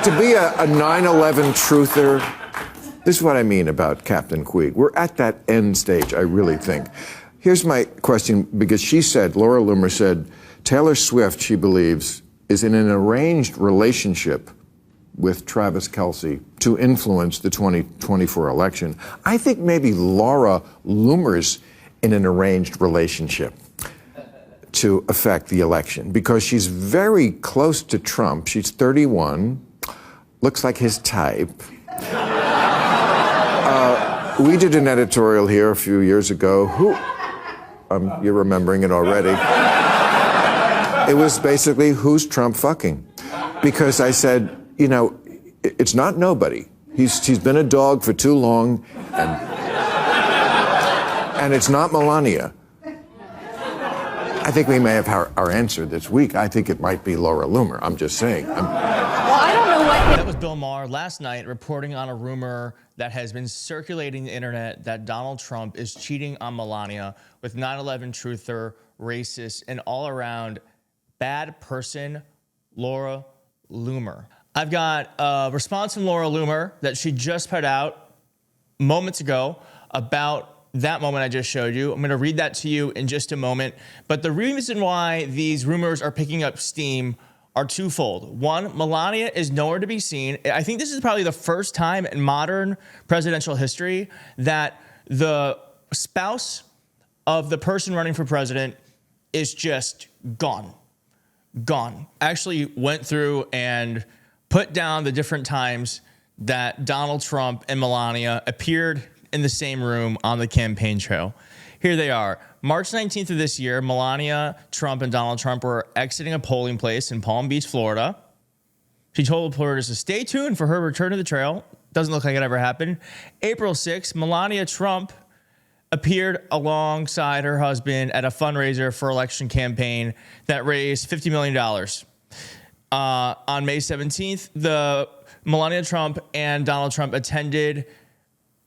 to be a 9/11 truther, this is what I mean about Captain Queeg. We're at that end stage, I really think. Here's my question, because Laura Loomer said, Taylor Swift, she believes, is in an arranged relationship with Travis Kelce to influence the 2024 election. I think maybe Laura Loomer's in an arranged relationship to affect the election, because she's very close to Trump. She's 31, looks like his type. We did an editorial here a few years ago. You're remembering it already. It was basically, who's Trump fucking? Because I said, you know, it's not nobody. He's been a dog for too long, and it's not Melania. I think we may have our answer this week. I think it might be Laura Loomer. I'm just saying. Well, I don't know what... That was Bill Maher last night reporting on a rumor that has been circulating the internet that Donald Trump is cheating on Melania with 9/11 truther, racist, and all-around bad person, Laura Loomer. I've got a response from Laura Loomer that she just put out moments ago about that moment I just showed you. I'm going to read that to you in just a moment. But the reason why these rumors are picking up steam are twofold. One, Melania is nowhere to be seen. I think this is probably the first time in modern presidential history that the spouse of the person running for president is just gone. Gone. Actually went through and put down the different times that Donald Trump and Melania appeared in the same room on the campaign trail. Here they are. March 19th of this year, Melania Trump and Donald Trump were exiting a polling place in Palm Beach, Florida. She told reporters to stay tuned for her return to the trail. Doesn't look like it ever happened. April 6th, Melania Trump appeared alongside her husband at a fundraiser for election campaign that raised $50 million. On May 17th, Melania Trump and Donald Trump attended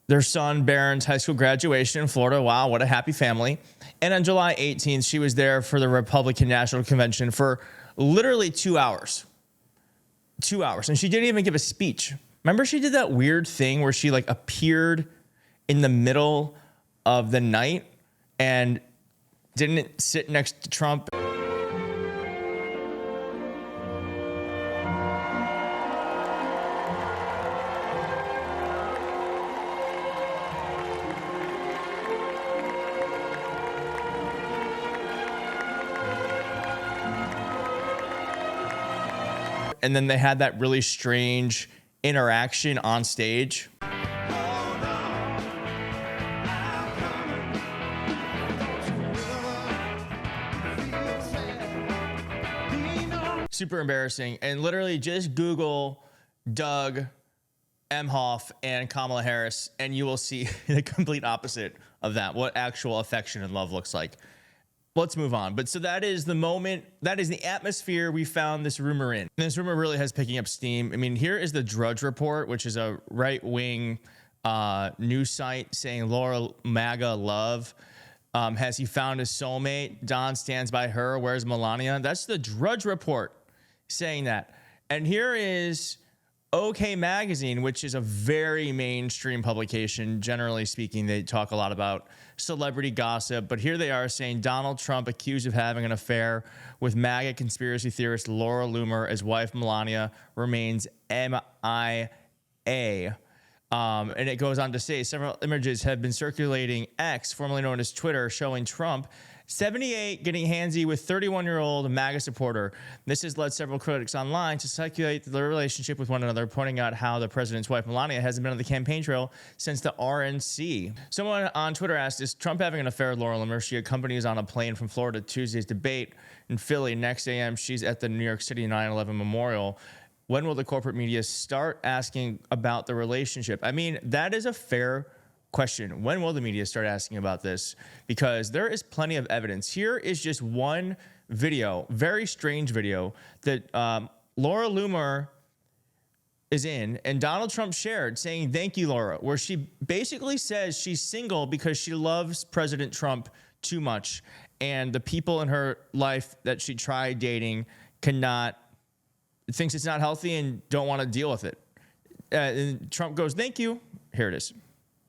their son Barron's high school graduation in Florida. Wow, what a happy family. And on July 18th, she was there for the Republican National Convention for literally 2 hours. 2 hours. And she didn't even give a speech. Remember, she did that weird thing where she like appeared in the middle of the night and didn't sit next to Trump. And then they had that really strange interaction on stage. Super embarrassing. And literally just Google Doug Emhoff and Kamala Harris, and you will see the complete opposite of that, what actual affection and love looks like. Let's move on. But so that is the moment, that is the atmosphere we found this rumor in. And this rumor really has picking up steam. I mean, here is the Drudge Report, which is a right-wing news site saying Laura MAGA love. Has he found his soulmate? Don stands by her. Where's Melania? That's the Drudge Report saying that. And here is OK Magazine, which is a very mainstream publication. Generally speaking, they talk a lot about celebrity gossip, but here they are saying Donald Trump accused of having an affair with MAGA conspiracy theorist Laura Loomer as wife Melania remains MIA. And it goes on to say several images have been circulating X, formerly known as Twitter, showing Trump 78 getting handsy with 31-year-old MAGA supporter. This has led several critics online to speculate their relationship with one another, pointing out how the president's wife, Melania, hasn't been on the campaign trail since the RNC. Someone on Twitter asked, is Trump having an affair with Laura Loomer? She accompanies on a plane from Florida to Tuesday's debate in Philly. Next AM, she's at the New York City 9/11 memorial. When will the corporate media start asking about the relationship? I mean, that is a fair question. When will the media start asking about this? Because there is plenty of evidence. Here is just one video, very strange video, that Laura Loomer is in, and Donald Trump shared saying, thank you, Laura, where she basically says she's single because she loves President Trump too much, and the people in her life that she tried dating cannot thinks it's not healthy and don't want to deal with it. And Trump goes, thank you. Here it is.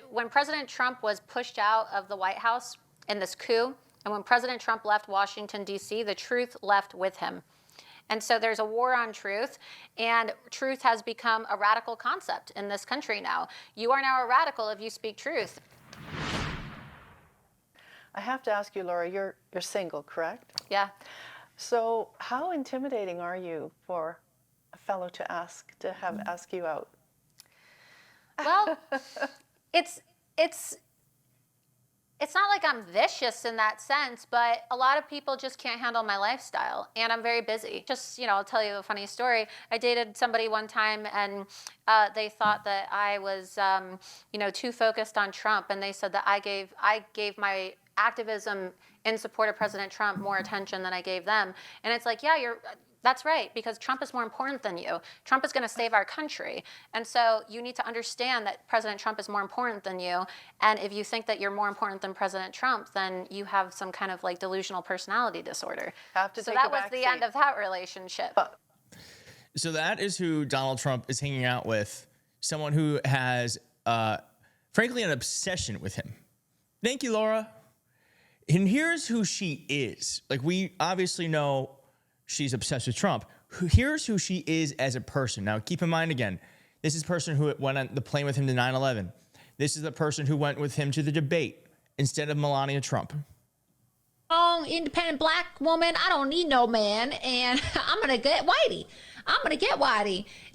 When President Trump was pushed out of the White House in this coup, and when President Trump left Washington, D.C., the truth left with him. And so there's a war on truth, and truth has become a radical concept in this country now. You are now a radical if you speak truth. I have to ask you, Laura, you're single, correct? Yeah. So how intimidating are you for a fellow to ask you out? Well, it's not like I'm vicious in that sense, but a lot of people just can't handle my lifestyle, and I'm very busy. Just, I'll tell you a funny story. I dated somebody one time, and they thought that I was, too focused on Trump, and they said that I gave my activism in support of President Trump more attention than I gave them. And it's like, yeah, that's right, because Trump is more important than you. Trump is going to save our country. And so you need to understand that President Trump is more important than you. And if you think that you're more important than President Trump, then you have some kind of like delusional personality disorder. So that was the end of that relationship. So that is who Donald Trump is hanging out with. Someone who has, frankly, an obsession with him. Thank you, Laura. And here's who she is. Like, we obviously know she's obsessed with Trump. Here's who she is as a person. Now, keep in mind, again, this is the person who went on the plane with him to 9/11. This is the person who went with him to the debate instead of Melania Trump. Independent black woman, I don't need no man, and I'm gonna get Whitey.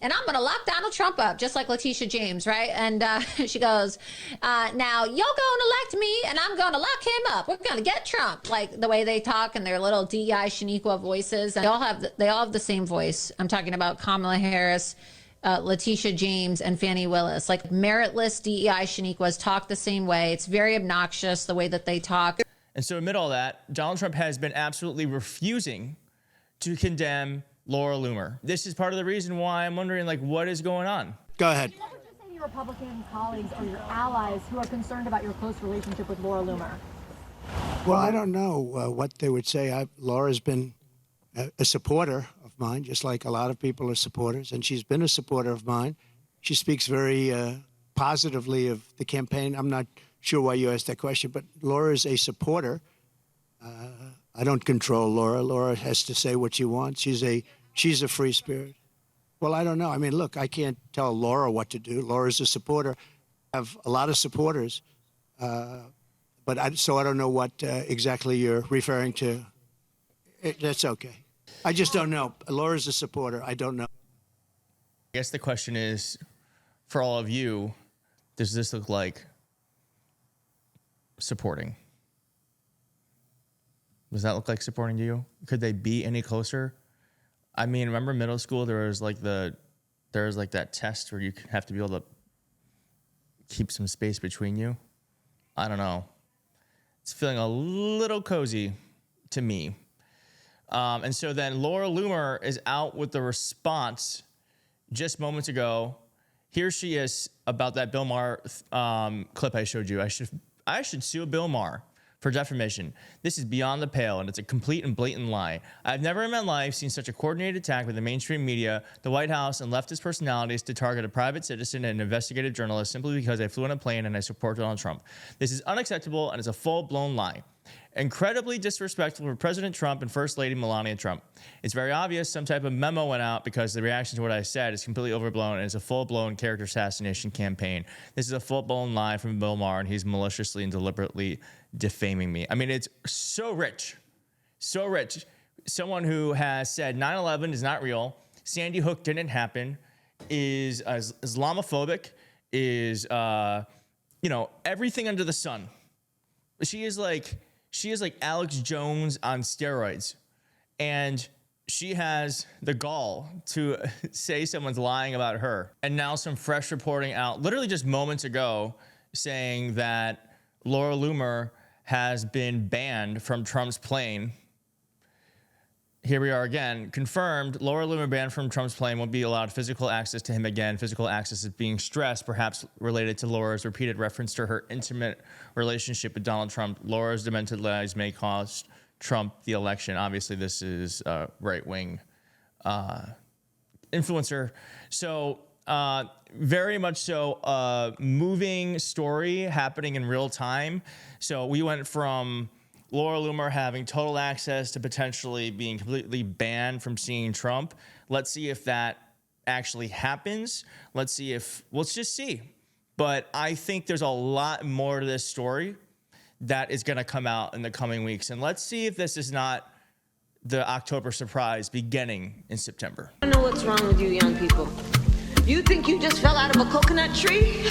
And I'm gonna lock Donald Trump up, just like Letitia James, right? And she goes, now you're gonna elect me, and I'm gonna lock him up. We're gonna get Trump. Like the way they talk and their little DEI Shaniqua voices. And they all have the same voice. I'm talking about Kamala Harris, Letitia James, and Fani Willis. Like meritless DEI Shaniquas talk the same way. It's very obnoxious the way that they talk. And so amid all that, Donald Trump has been absolutely refusing to condemn Laura Loomer. This is part of the reason why I'm wondering, like, what is going on? Go ahead. What would you say to your Republican colleagues or your allies who are concerned about your close relationship with Laura Loomer? Well, I don't know what they would say. Laura's been a supporter of mine, just like a lot of people are supporters, and she's been a supporter of mine. She speaks very positively of the campaign. I'm not sure why you asked that question, but Laura is a supporter. I don't control Laura. Laura has to say what she wants. She's a free spirit. Well, I don't know. I mean, look, I can't tell Laura what to do. Laura's a supporter. I have a lot of supporters, but I don't know what exactly you're referring to. That's okay. I just don't know. Laura's a supporter. I don't know. I guess the question is, for all of you, does this look like supporting? Does that look like supporting to you? Could they be any closer? I mean, remember middle school, there was like that test where you have to be able to keep some space between you. I don't know. It's feeling a little cozy to me. And so then Laura Loomer is out with the response just moments ago. Here she is about that Bill Maher clip I showed you. I should sue Bill Maher for defamation. This is beyond the pale, and it's a complete and blatant lie. I've never in my life seen such a coordinated attack with the mainstream media, the White House, and leftist personalities to target a private citizen and an investigative journalist simply because I flew on a plane and I support Donald Trump. This is unacceptable, and it's a full-blown lie. Incredibly disrespectful for President Trump and First Lady Melania Trump. It's very obvious some type of memo went out because the reaction to what I said is completely overblown, and it's a full-blown character assassination campaign. This is a full-blown lie from Bill Maher, and he's maliciously and deliberately defaming me. I mean, it's so rich. So rich. Someone who has said 9/11 is not real, Sandy Hook didn't happen, is Islamophobic, is everything under the sun. She is like Alex Jones on steroids, and she has the gall to say someone's lying about her. And now some fresh reporting out, literally just moments ago, saying that Laura Loomer has been banned from Trump's plane. Here we are again. Confirmed, Laura Loomer banned from Trump's plane, won't be allowed physical access to him again. Physical access is being stressed, perhaps related to Laura's repeated reference to her intimate relationship with Donald Trump. Laura's demented lies may cost Trump the election. Obviously, this is right-wing influencer. So very much so moving story happening in real time. So we went from Laura Loomer having total access to potentially being completely banned from seeing Trump. Let's see if that actually happens. Let's just see. But I think there's a lot more to this story that is going to come out in the coming weeks. And let's see if this is not the October surprise beginning in September. I don't know what's wrong with you young people. You think you just fell out of a coconut tree?